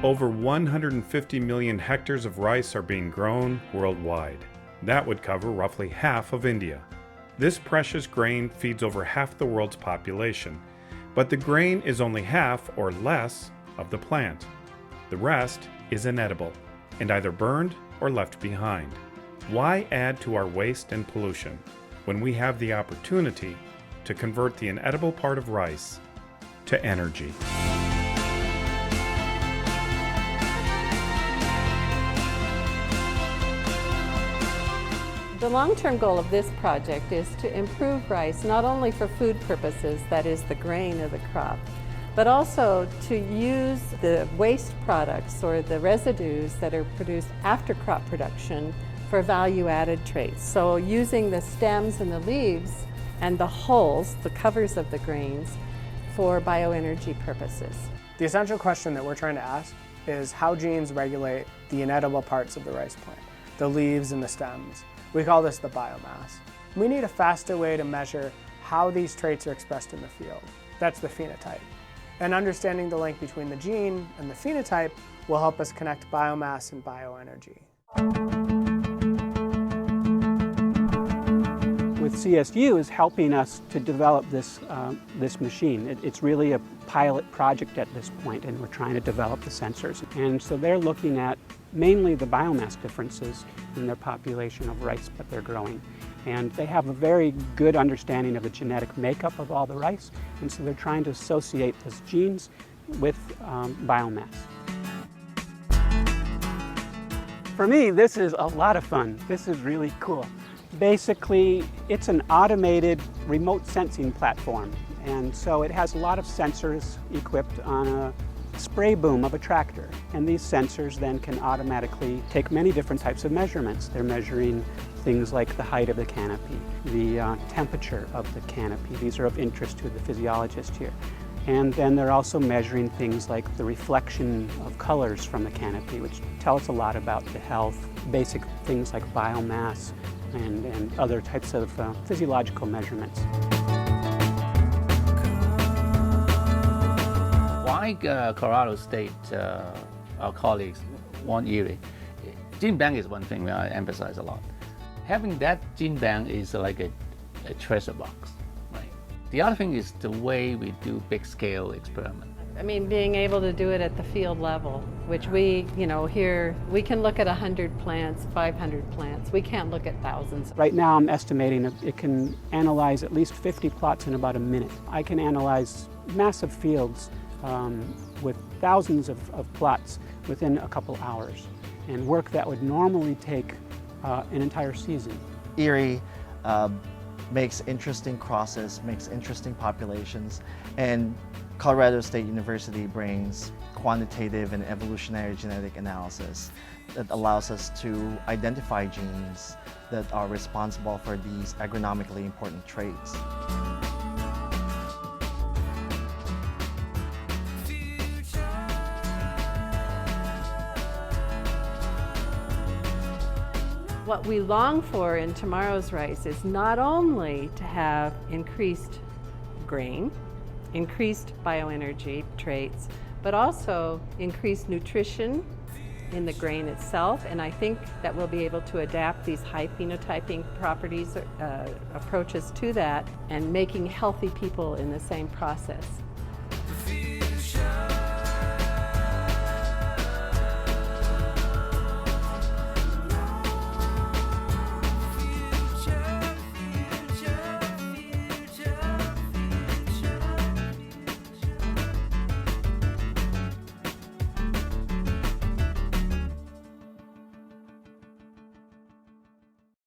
Over 150 million hectares of rice are being grown worldwide. That would cover roughly half of India. This precious grain feeds over half the world's population, but the grain is only half or less of the plant. The rest is inedible and either burned or left behind. Why add to our waste and pollution when we have the opportunity to convert the inedible part of rice to energy? The long-term goal of this project is to improve rice not only for food purposes, that is the grain of the crop, but also to use the waste products or the residues that are produced after crop production for value-added traits. So using the stems and the leaves and the hulls, the covers of the grains, for bioenergy purposes. The essential question that we're trying to ask is how genes regulate the inedible parts of the rice plant, the leaves and the stems. We call this the biomass. We need a faster way to measure how these traits are expressed in the field. That's the phenotype. And understanding the link between the gene and the phenotype will help us connect biomass and bioenergy. With CSU is helping us to develop this machine. It's really a pilot project at this point, and we're trying to develop the sensors. And so they're looking at mainly the biomass differences in their population of rice that they're growing. And they have a very good understanding of the genetic makeup of all the rice, and so they're trying to associate those genes with biomass. For me, this is a lot of fun. This is really cool. Basically, it's an automated remote sensing platform, and so it has a lot of sensors equipped on a spray boom of a tractor, and these sensors then can automatically take many different types of measurements. They're measuring things like the height of the canopy, the temperature of the canopy. These are of interest to the physiologist here. And then they're also measuring things like the reflection of colors from the canopy, which tell us a lot about the health, basic things like biomass and other types of physiological measurements. Why Colorado State, our colleagues want Erie? Gene bank is one thing I emphasize a lot. Having that gene bank is like a treasure box, right? The other thing is the way we do big scale experiment. I mean, being able to do it at the field level, which we, here, we can look at 100 plants, 500 plants. We can't look at thousands. Right now I'm estimating it can analyze at least 50 plots in about a minute. I can analyze massive fields with thousands of plots within a couple hours, and work that would normally take an entire season. Erie makes interesting crosses, makes interesting populations, and Colorado State University brings quantitative and evolutionary genetic analysis that allows us to identify genes that are responsible for these agronomically important traits. What we long for in tomorrow's rice is not only to have increased grain, increased bioenergy traits, but also increased nutrition in the grain itself. And I think that we'll be able to adapt these high phenotyping properties, approaches to that, and making healthy people in the same process.